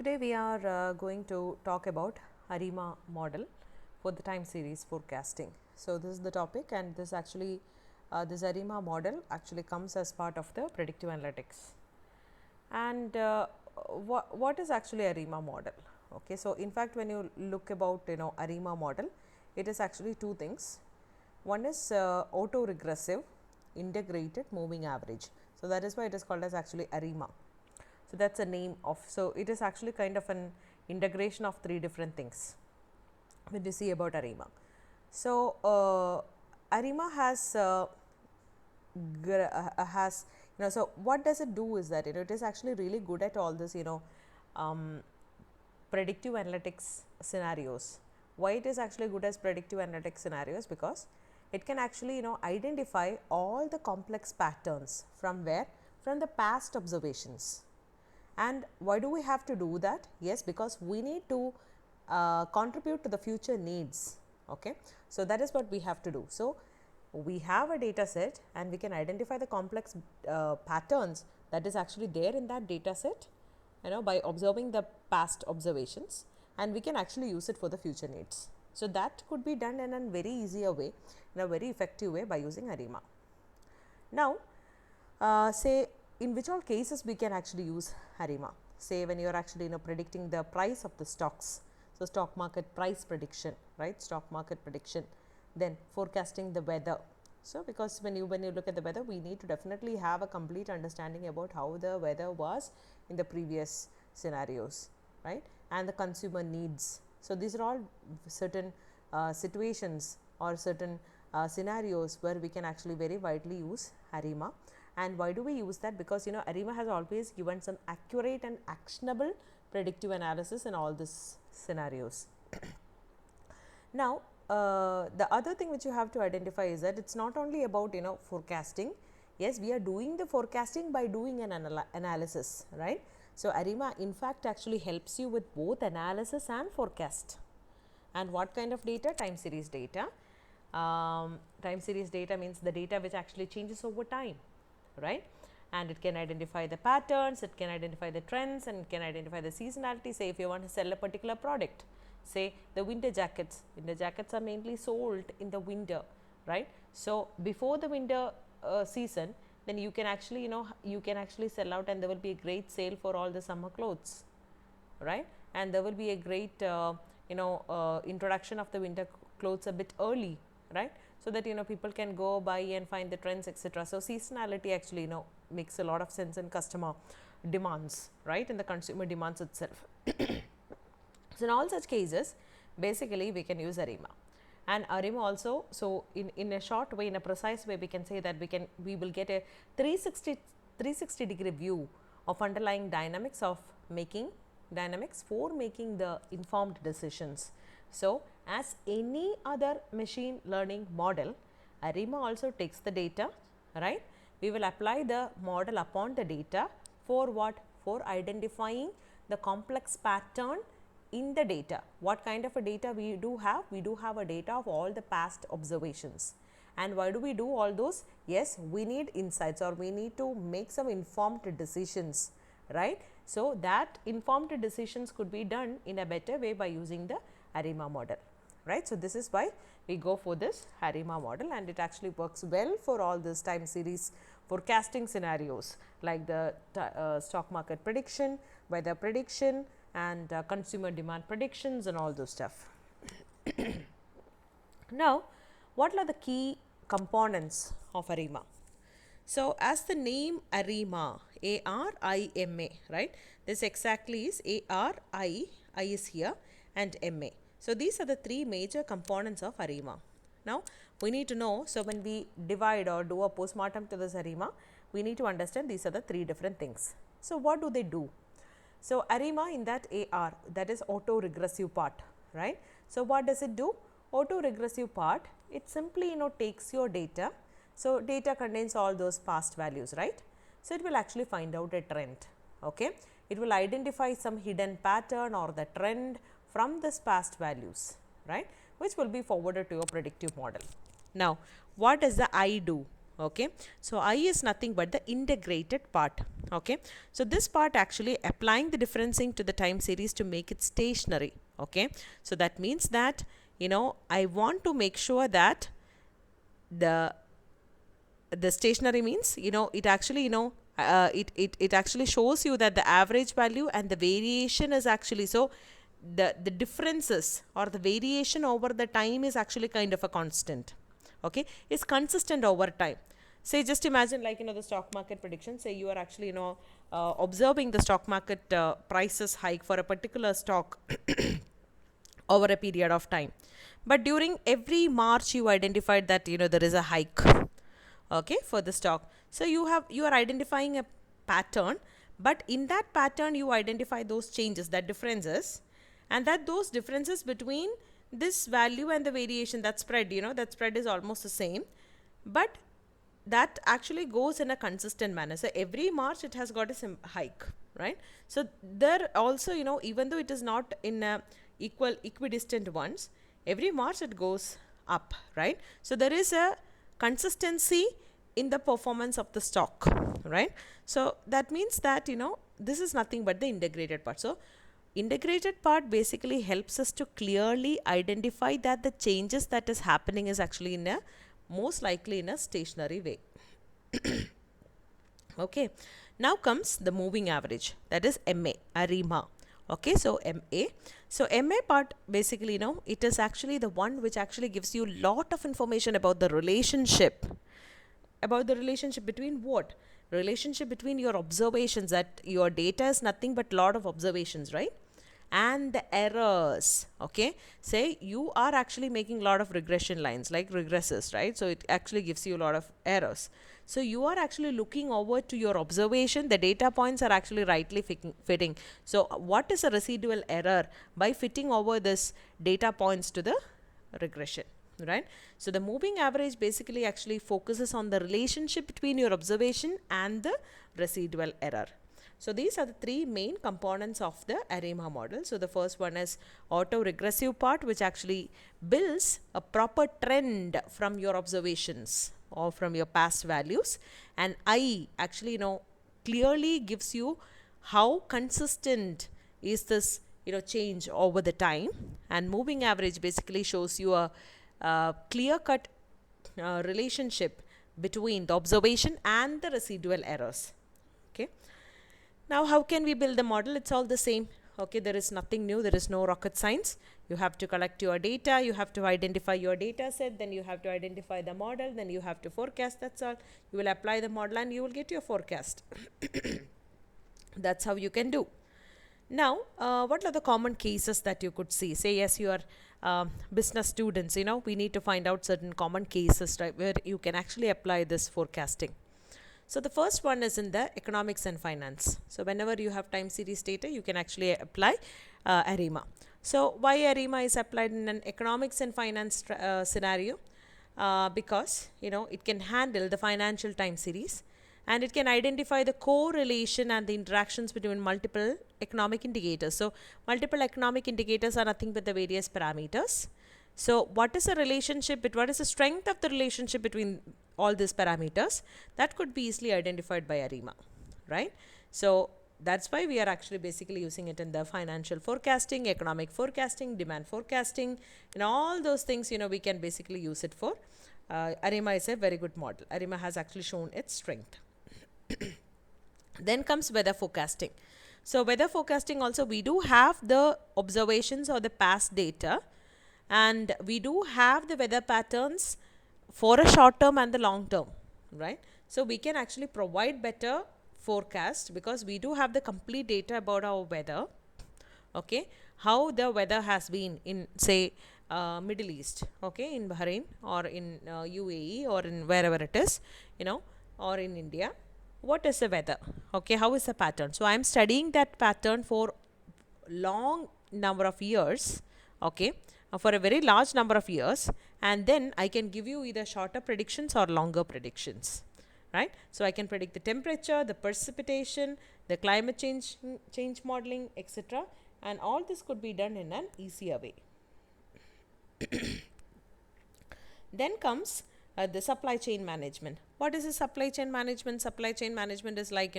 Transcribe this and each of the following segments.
Today we are going to talk about ARIMA model for the time series forecasting. So, this is the topic, and this actually this ARIMA model actually comes as part of the predictive analytics. And what is actually ARIMA model? Okay, so in fact, when you look about ARIMA model, it is actually two things. One is autoregressive integrated moving average. So, that is why it is called as actually ARIMA. So, that is a name of, so it is actually kind of an integration of three different things when you see about ARIMA. So, ARIMA has so what does it do is that it is actually really good at all this predictive analytics scenarios. Why it is actually good as predictive analytics scenarios? Because it can actually identify all the complex patterns from where, from the past observations. And why do we have to do that? Yes, because we need to contribute to the future needs. Okay, so that is what we have to do. So, we have a data set and we can identify the complex patterns that is actually there in that data set by observing the past observations, and we can actually use it for the future needs. So, that could be done in a very easier way, in a very effective way by using ARIMA. Now, say in which all cases we can actually use ARIMA. Say when you are actually predicting the price of the stocks. So, stock market price prediction, right, stock market prediction, then forecasting the weather. So, because when you look at the weather, we need to definitely have a complete understanding about how the weather was in the previous scenarios, right, and the consumer needs. So, these are all certain situations or certain scenarios where we can actually very widely use ARIMA. And why do we use that? Because ARIMA has always given some accurate and actionable predictive analysis in all these scenarios. Now, the other thing which you have to identify is that it is not only about forecasting. Yes, we are doing the forecasting by doing an analysis, right. So, ARIMA in fact actually helps you with both analysis and forecast. And what kind of data? Time series data. Time series data means the data which actually changes over time, right, and it can identify the patterns, it can identify the trends, and it can identify the seasonality. Say if you want to sell a particular product, say the winter jackets are mainly sold in the winter, right. So, before the winter season, then you can actually you can actually sell out, and there will be a great sale for all the summer clothes, right, and there will be a great introduction of the winter clothes a bit early, right, so that people can go buy and find the trends, etc. So, seasonality actually makes a lot of sense in customer demands, right, in the consumer demands itself. So, in all such cases, basically we can use ARIMA. And ARIMA also, so in a short way, in a precise way, we can say that we will get a 360 degree view of underlying dynamics for making the informed decisions. So, as any other machine learning model, ARIMA also takes the data, right. We will apply the model upon the data for what? For identifying the complex pattern in the data. What kind of a data we do have? We do have a data of all the past observations. And why do we do all those? Yes, we need insights, or we need to make some informed decisions, right. So, that informed decisions could be done in a better way by using the ARIMA model, right. So, this is why we go for this ARIMA model, and it actually works well for all this time series forecasting scenarios like the stock market prediction, weather prediction, and consumer demand predictions and all those stuff. Now, what are the key components of ARIMA? So, as the name ARIMA, ARIMA, right, this exactly is I is here, and MA. So, these are the three major components of ARIMA. Now, we need to know, so when we divide or do a postmortem to this ARIMA, we need to understand these are the three different things. So, what do they do? So, ARIMA in that AR, that is autoregressive part, right. So, what does it do? Autoregressive part, it simply takes your data. So, data contains all those past values, right. So, it will actually find out a trend, okay. It will identify some hidden pattern or the trend from this past values, right, which will be forwarded to your predictive model. Now, what does the I do? Okay, so I is nothing but the integrated part. Okay, so this part actually applying the differencing to the time series to make it stationary. Okay, so that means that, you know, I want to make sure that the stationary means, you know, it actually, you know, it actually shows you that the average value and the variation is actually, so the differences or the variation over the time is actually kind of a constant. Okay, it's consistent over time. Say, just imagine, like, you know, the stock market prediction. Say you are actually, you know, observing the stock market prices hike for a particular stock over a period of time, but during every March you identified that, you know, there is a hike, okay, for the stock. So you are identifying a pattern, but in that pattern you identify those changes, that differences, and that those differences between this value and the variation, that spread, you know, that spread is almost the same, but that actually goes in a consistent manner. So every March it has got a hike, right? So there also, you know, even though it is not in a equidistant ones, every March it goes up, right? So there is a consistency in the performance of the stock, right? So that means that, you know, this is nothing but the integrated part. So integrated part basically helps us to clearly identify that the changes that is happening is actually in a most likely in a stationary way. Okay, now comes the moving average, that is MA, ARIMA. Okay, so MA. So MA part basically, you know, it is actually the one which actually gives you lot of information about the relationship. About the relationship between what? Relationship between your observations, that your data is nothing but lot of observations, right? And the errors. Okay, say you are actually making a lot of regression lines like regresses, right? So it actually gives you a lot of errors. So you are actually looking over to your observation, the data points are actually rightly fitting. So what is a residual error by fitting over this data points to the regression, right? So the moving average basically actually focuses on the relationship between your observation and the residual error. So these are the three main components of the ARIMA model. So the first one is autoregressive part, which actually builds a proper trend from your observations or from your past values, and I actually, you know, clearly gives you how consistent is this, you know, change over the time, and moving average basically shows you a clear cut relationship between the observation and the residual errors. Okay, now how can we build the model? It's all the same. Okay, there is nothing new, there is no rocket science. You have to collect your data, you have to identify your data set, then you have to identify the model, then you have to forecast. That's all. You will apply the model and you will get your forecast. That's how you can do. Now, what are the common cases that you could see? Say, yes, you are business students, you know, we need to find out certain common cases, right, where you can actually apply this forecasting. So the first one is in the economics and finance. So whenever you have time series data, you can actually apply ARIMA. So why ARIMA is applied in an economics and finance scenario? Because, you know, it can handle the financial time series, and it can identify the correlation and the interactions between multiple economic indicators. So multiple economic indicators are nothing but the various parameters. So what is the relationship, what is the strength of the relationship between all these parameters? That could be easily identified by ARIMA, right? So that's why we are actually basically using it in the financial forecasting, economic forecasting, demand forecasting, and all those things, you know, we can basically use it for. ARIMA is a very good model. ARIMA has actually shown its strength. Then comes weather forecasting. So weather forecasting also, we do have the observations or the past data, and we do have the weather patterns for a short term and the long term, right? So we can actually provide better forecast because we do have the complete data about our weather. Okay, how the weather has been in, say, Middle East, okay, in Bahrain or in UAE or in wherever it is, you know, or in India. What is the weather? Okay, how is the pattern? So I am studying that pattern for long number of years, okay, for a very large number of years, and then I can give you either shorter predictions or longer predictions, right? So I can predict the temperature, the precipitation, the climate change modeling, etc., and all this could be done in an easier way. Then comes the supply chain management. What is the supply chain management? Supply chain management is like,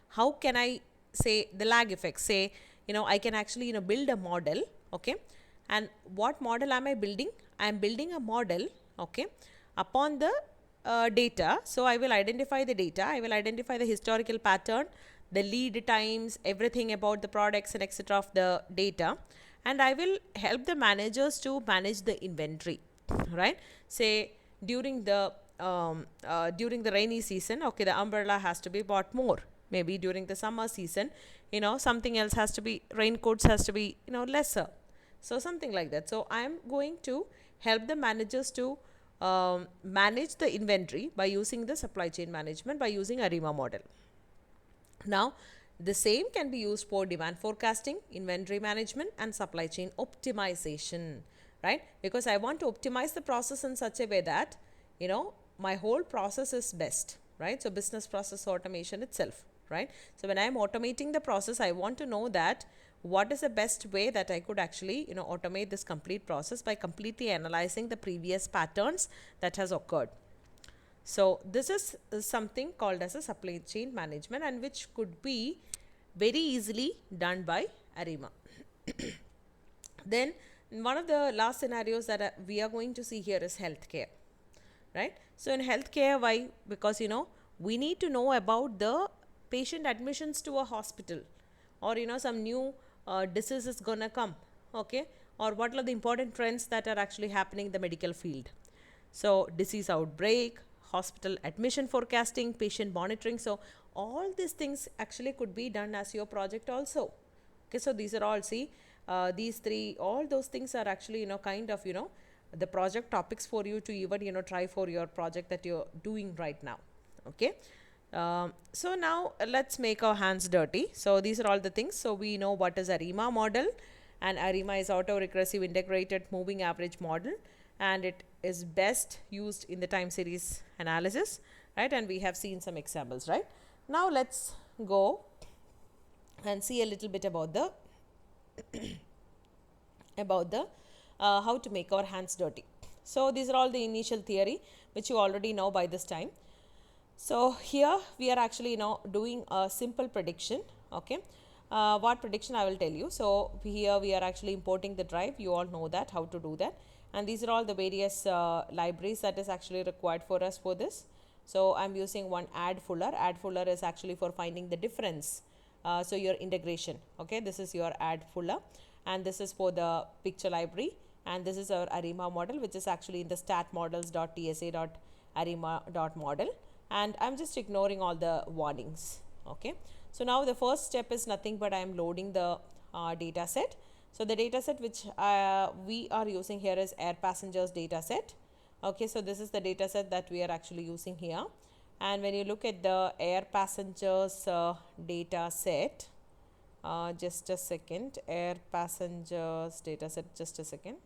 how can I say the lag effects? Say, I can actually, build a model, okay? And what model am I building? I am building a model, okay, upon the data. So I will identify the data, I will identify the historical pattern, the lead times, everything about the products and etc. of the data, and I will help the managers to manage the inventory, right? Say during the rainy season, okay, the umbrella has to be bought more. Maybe during the summer season, something else has to be, raincoats has to be, lesser. So something like that. So I am going to help the managers to manage the inventory by using the supply chain management, by using ARIMA model. Now, the same can be used for demand forecasting, inventory management, and supply chain optimization, right? Because I want to optimize the process in such a way that, my whole process is best, right? So business process automation itself, right? So when I am automating the process, I want to know that what is the best way that I could actually, automate this complete process by completely analyzing the previous patterns that has occurred. So this is something called as a supply chain management, and which could be very easily done by ARIMA. Then one of the last scenarios that we are going to see here is healthcare, right? So in healthcare, why? Because we need to know about the patient admissions to a hospital, or some new disease is gonna come, okay, or what are the important trends that are actually happening in the medical field. So disease outbreak, hospital admission forecasting, patient monitoring. So all these things actually could be done as your project also. Okay, so these are all, see, these three, all those things are actually, kind of, the project topics for you to even, try for your project that you're doing right now. Okay. So now let's make our hands dirty. So these are all the things. So we know what is ARIMA model, and ARIMA is autoregressive integrated moving average model, and it is best used in the time series analysis, right? And we have seen some examples, right? Now let's go and see a little bit about the how to make our hands dirty. So these are all the initial theory which you already know by this time. So here we are actually doing a simple prediction, okay. What prediction I will tell you. So here we are actually importing the drive. You all know that, how to do that. And these are all the various libraries that is actually required for us for this. So I'm using one add fuller. Add fuller is actually for finding the difference. So your integration, okay, this is your add fuller, and this is for the picture library, and this is our ARIMA model, which is actually in the statmodels.tsa.arima.model, and I'm just ignoring all the warnings, okay. So now the first step is nothing but I am loading the data set. So the data set which we are using here is air passengers data set, okay. So this is the data set that we are actually using here, and when you look at the air passengers data set, just a second, air passengers data set, just a second.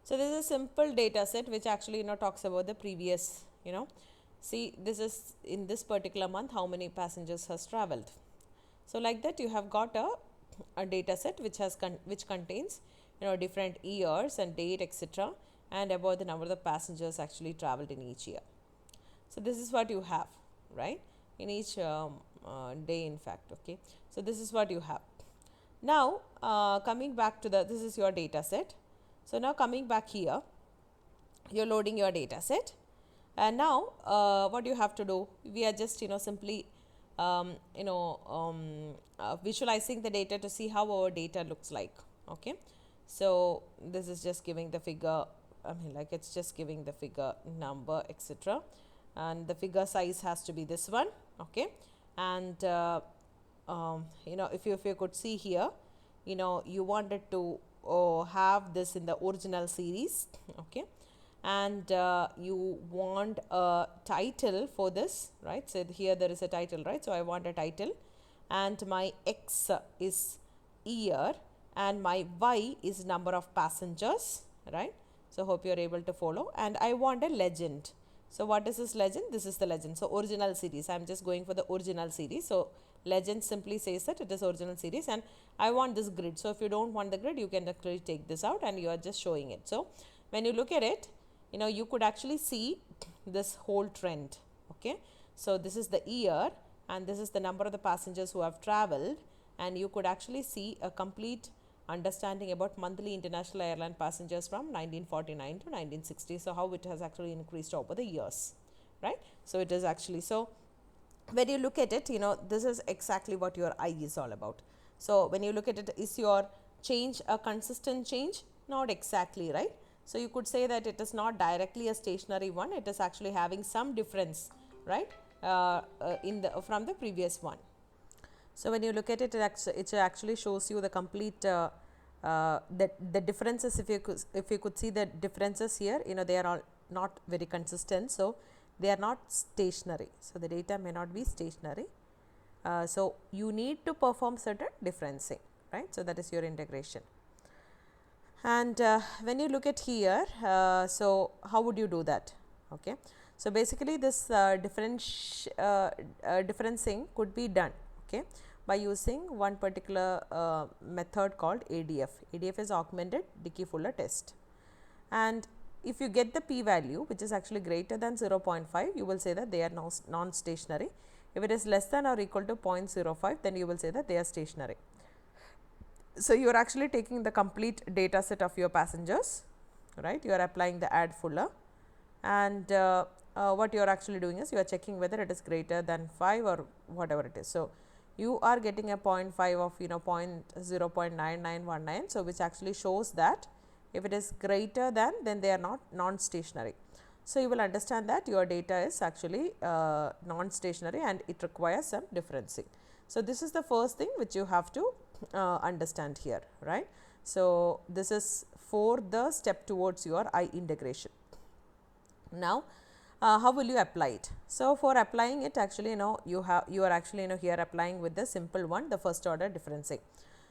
So this is a simple data set which actually talks about the previous, see, this is in this particular month how many passengers has traveled. So like that you have got a data set which has which contains different years and date, etc., and about the number of the passengers actually traveled in each year. So this is what you have, right, in each day, in fact, okay. So this is what you have. Now coming back to this is your data set. So now coming back here, you're loading your data set, and now what you have to do, we are just simply visualizing the data to see how our data looks like, okay. So this is just giving the figure, it's just giving the figure number, etc., and the figure size has to be this one, okay. And if you could see here, you wanted to have this in the original series, okay, and you want a title for this, right? So here there is a title, right? So I want a title, and my X is year and my Y is number of passengers, right? So hope you are able to follow, and I want a legend. So what is this legend? This is the legend. So original series, I am just going for the original series. So legend simply says that it is original series, and I want this grid. So if you don't want the grid, you can actually take this out and you are just showing it. So when you look at it, you could actually see this whole trend. Okay, so this is the year and this is the number of the passengers who have traveled, and you could actually see a complete understanding about monthly international airline passengers from 1949 to 1960. So how it has actually increased over the years, right? So it is actually, so when you look at it, this is exactly what your eye is all about. So when you look at it, is your change a consistent change? Not exactly, right? So you could say that it is not directly a stationary one, it is actually having some difference, right, from the previous one. So when you look at it, it actually shows you the complete the differences. If you could see the differences here, they are all not very consistent, so they are not stationary. So the data may not be stationary. So you need to perform certain differencing, right? So that is your integration. And when you look at here, so how would you do that? Okay, so basically this differencing could be done, okay, by using one particular method called ADF. ADF is augmented Dickey-Fuller test. And if you get the p-value which is actually greater than 0.5, you will say that they are non-stationary. If it is less than or equal to 0.05, then you will say that they are stationary. So you are actually taking the complete data set of your passengers, right? You are applying the add Fuller, and what you are actually doing is you are checking whether it is greater than 5 or whatever it is. So you are getting a 0.5 of 0.9919, so which actually shows that if it is greater than, then they are not non-stationary. So you will understand that your data is actually non-stationary and it requires some differencing. So this is the first thing which you have to understand here, right? So this is for the step towards your I integration. Now how will you apply it? So for applying it, actually you are actually here applying with the simple one, the first order differencing.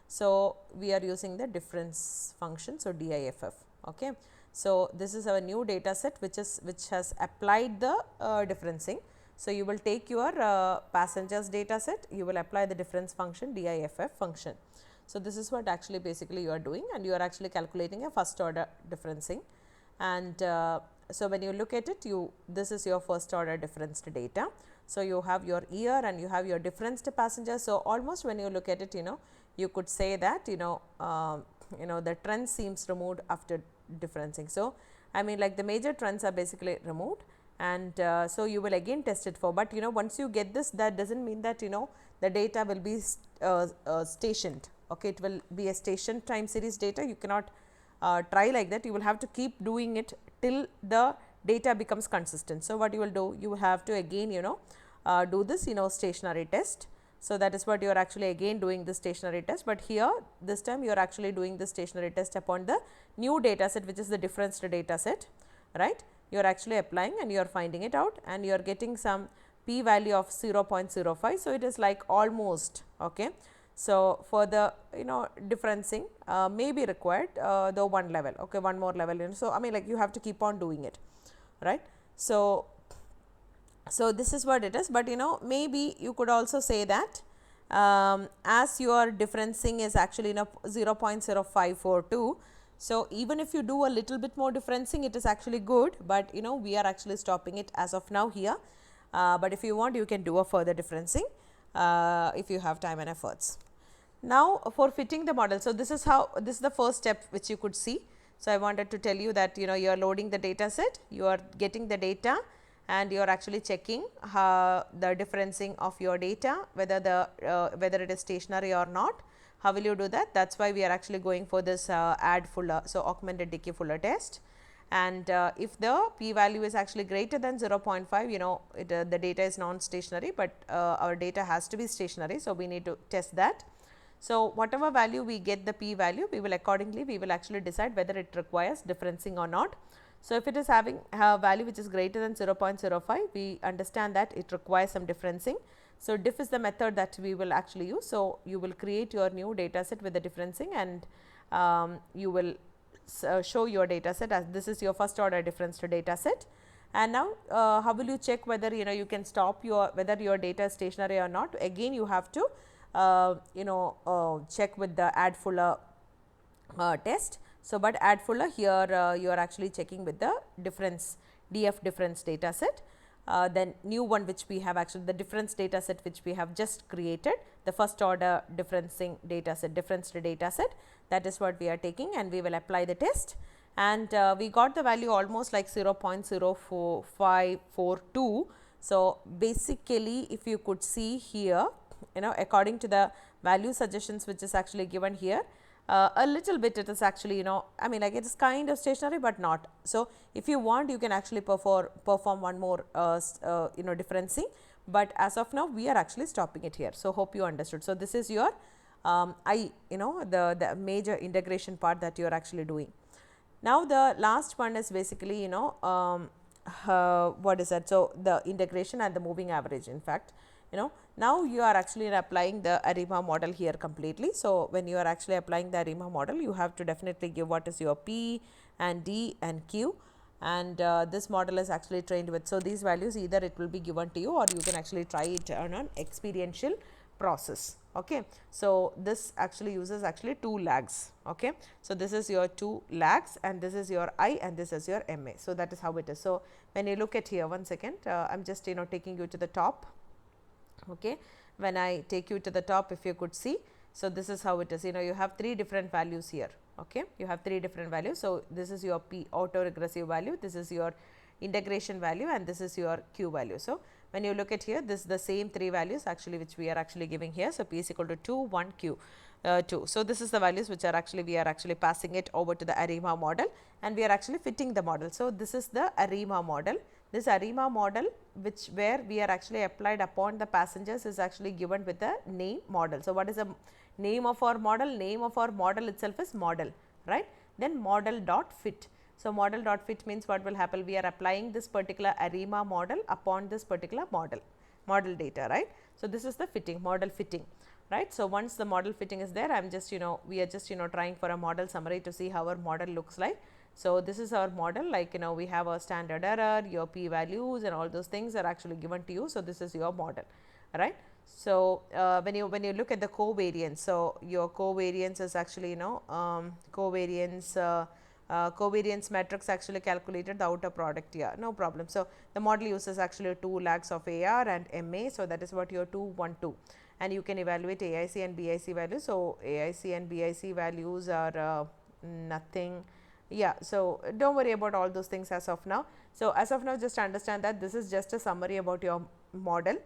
So we are using the difference function, so DIFF. Okay, so this is our new data set which has applied the differencing. So you will take your passengers data set, you will apply the difference function, DIFF function. So this is what actually basically you are doing, and you are actually calculating a first order differencing. And so when you look at it, this is your first order differenced data. So you have your year and you have your differenced passengers. So almost when you look at it, you could say that the trend seems removed after differencing. So I mean, like, the major trends are basically removed, and so you will again test it for, but once you get this, that doesn't mean that the data will be stationed. Okay, it will be a station time series data. You cannot try like that. You will have to keep doing it till the data becomes consistent. So what you will do, you will have to again do this stationary test. So that is what you are actually again doing the stationary test, but here this time you are actually doing the stationary test upon the new data set, which is the differenced data set, right? You are actually applying and you are finding it out, and you are getting some p value of 0.05. So it is like almost, okay. So for the differencing may be required though one level, okay, one more level. So I mean, like, you have to keep on doing it, right? So this is what it is, but maybe you could also say that as your differencing is actually 0.0542. So even if you do a little bit more differencing, it is actually good, but we are actually stopping it as of now here. But if you want, you can do a further differencing if you have time and efforts. Now for fitting the model, so this is the first step which you could see. So I wanted to tell you that you are loading the data set, you are getting the data, and you are actually checking the differencing of your data, whether it is stationary or not. How will you do that? That is why we are actually going for this add Fuller, so augmented Dickey-Fuller test. And if the p value is actually greater than 0.5, the data is non-stationary, but our data has to be stationary. So we need to test that. So whatever value we get the p value, we will actually decide whether it requires differencing or not. So if it is having a value which is greater than 0.05, we understand that it requires some differencing. So diff is the method that we will actually use. So you will create your new data set with the differencing, and you will show your data set as this is your first order difference data set. And now how will you check whether you can stop whether your data is stationary or not? Again, you have to check with the add Fuller test. So, but add fuller here you are actually checking with the difference DF difference data set. Then new one which we have actually the difference data set which we have just created, the first order differencing data set, difference data set, that is what we are taking, and we will apply the test, and we got the value almost like 0.04542. So, basically if you could see here, according to the value suggestions which is actually given here, a little bit it is actually I mean like it is kind of stationary, but not. So, if you want you can actually perform one more differencing, but as of now we are actually stopping it here. So, hope you understood. So, this is your the major integration part that you are actually doing. Now, the last one is basically what is that? So, the integration and the moving average. In fact, now you are actually applying the ARIMA model here completely. So, when you are actually applying the ARIMA model, you have to definitely give what is your P and D and Q, and this model is actually trained with. So, these values either it will be given to you, or you can actually try it on an experiential process. Okay. So, this actually uses actually 2 lags. Okay. So, this is your 2 lags, and this is your I, and this is your MA. So, that is how it is. So, when you look at here, one second, I am just taking you to the top. Okay. When I take you to the top, if you could see, so this is how it is. You have 3 different values here. Okay. You have 3 different values. So, this is your P autoregressive value, this is your integration value, and this is your Q value. So, when you look at here, this is the same 3 values actually which we are actually giving here. So, P is equal to 2, 1, Q 2. So, this is the values which are actually we are actually passing it over to the ARIMA model, and we are actually fitting the model. So, this is the ARIMA model. This ARIMA model where we are actually applied upon the passengers is actually given with the name model. So, what is the name of our model? Name of our model itself is model, right. Then model dot fit. So, model dot fit means what will happen? We are applying this particular ARIMA model upon this particular model data, right. So, this is the fitting, model fitting, right. So, once the model fitting is there, I am just we are just trying for a model summary to see how our model looks like. So, this is our model, like we have a standard error, your p values and all those things are actually given to you. So, this is your model, right. So, when you look at the covariance, so your covariance is actually covariance matrix actually calculated the outer product here, no problem. So, the model uses actually 2 lags of AR and MA. So, that is what your 2, 1, 2, and you can evaluate AIC and BIC values. So, AIC and BIC values are nothing. Yeah, so don't worry about all those things as of now. So, as of now just understand that this is just a summary about your model.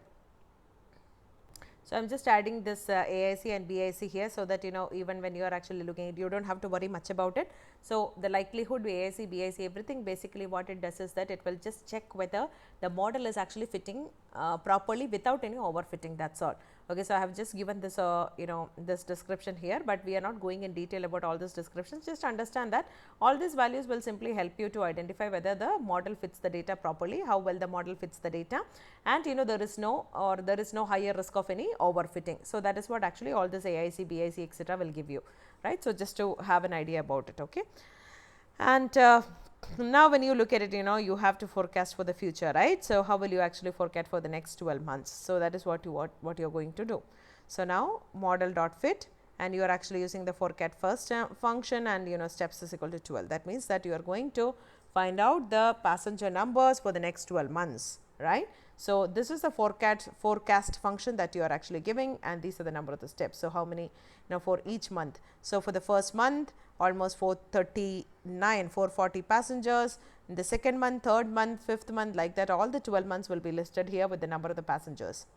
So, I am just adding this AIC and BIC here, so that even when you are actually looking at it, you do not have to worry much about it. So, the likelihood AIC, BIC, everything basically what it does is that it will just check whether the model is actually fitting properly without any overfitting, that is all. Okay, so, I have just given this this description here, but we are not going in detail about all these descriptions. Just understand that all these values will simply help you to identify whether the model fits the data properly, how well the model fits the data, and there is no higher risk of any overfitting. So, that is what actually all this AIC, BIC etc. will give you, right. So, just to have an idea about it. Okay. And now, when you look at it, you have to forecast for the future, right. So, how will you actually forecast for the next 12 months? So, that is what you are going to do. So, now model dot fit, and you are actually using the forecast first function, and steps is equal to 12. That means that you are going to find out the passenger numbers for the next 12 months, right. So, this is the forecast function that you are actually giving, and these are the number of the steps. So, how many for each month. So, for the first month almost 440 passengers, in the second month, third month, fifth month, like that all the 12 months will be listed here with the number of the passengers.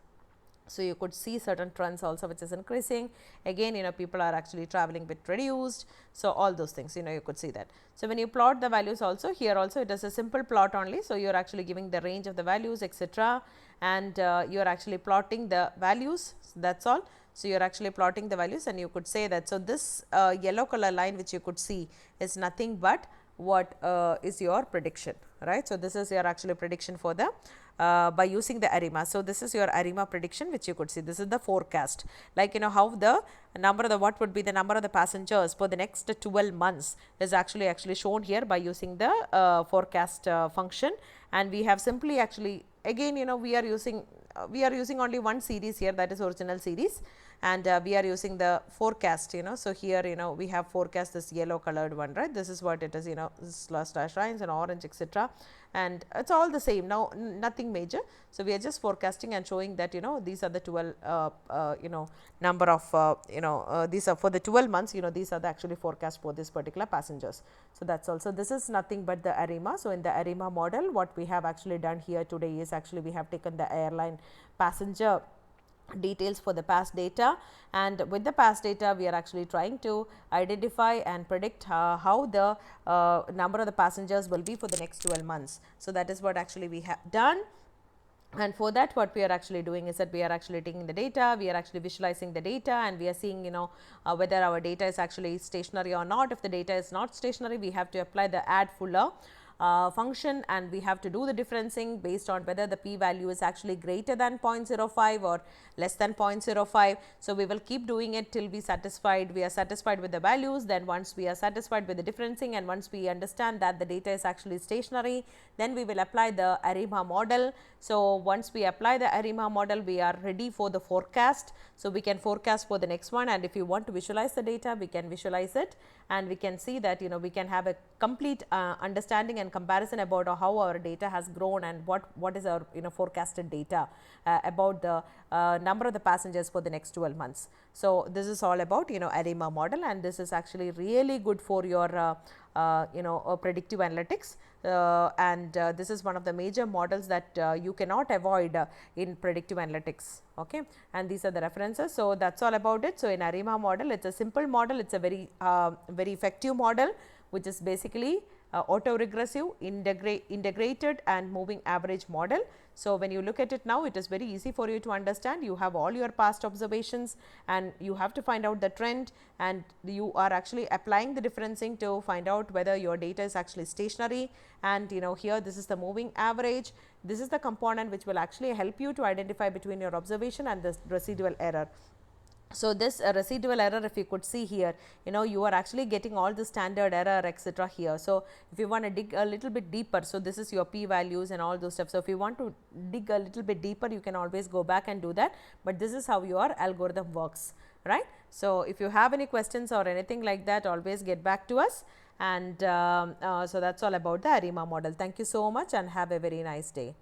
So, you could see certain trends also which is increasing. Again people are actually traveling bit reduced. So, all those things you could see that. So, when you plot the values also, here also it is a simple plot only. So, you are actually giving the range of the values etc., and you are actually plotting the values, that is all. So, you are actually plotting the values, and you could say that. So, this yellow color line which you could see is nothing but what is your prediction, right. So, this is your actually prediction for the by using the ARIMA. So, this is your ARIMA prediction which you could see. This is the forecast, like how the number of the what would be the number of the passengers for the next 12 months is actually shown here by using the forecast function, and we have simply actually again we are using only one series here, that is original series. and we are using the forecast, so here we have forecast, this yellow colored one, right? This is what it is, slash lines and orange, etc., and it's all the same now, nothing major. So we are just forecasting and showing that these are the 12 number of these are for the 12 months, these are the actually forecast for this particular passengers. So that's also, this is nothing but the ARIMA. So in the ARIMA model, what we have actually done here today is actually we have taken the airline passenger details for the past data, and with the past data we are actually trying to identify and predict how the number of the passengers will be for the next 12 months. So that is what actually we have done, and for that what we are actually doing is that we are actually taking the data, we are actually visualizing the data, and we are seeing whether our data is actually stationary or not. If the data is not stationary, we have to apply the add fuller function, and we have to do the differencing based on whether the p value is actually greater than 0.05 or less than 0.05. So we will keep doing it till we are satisfied with the values. Then once we are satisfied with the differencing, and once we understand that the data is actually stationary, then we will apply the ARIMA model. So once we apply the ARIMA model, we are ready for the forecast. So we can forecast for the next one, and if you want to visualize the data, we can visualize it, and we can see that we can have a complete understanding and comparison about how our data has grown, and what is our forecasted data about the number of the passengers for the next 12 months. So this is all about ARIMA model, and this is actually really good for your predictive analytics, and this is one of the major models that you cannot avoid in predictive analytics. Okay, and these are the references. So that's all about it. So in ARIMA model, it's a simple model, it's a very effective model, which is basically autoregressive, integrated and moving average model. So when you look at it now, it is very easy for you to understand. You have all your past observations, and you have to find out the trend, and you are actually applying the differencing to find out whether your data is actually stationary. And here this is the moving average. This is the component which will actually help you to identify between your observation and the residual error. So this residual error, if you could see here, you are actually getting all the standard error, etc. here. So if you want to dig a little bit deeper, so this is your p values and all those stuff. So if you want to dig a little bit deeper, you can always go back and do that, but this is how your algorithm works, right? So if you have any questions or anything like that, always get back to us, and so that's all about the ARIMA model. Thank you so much, and have a very nice day.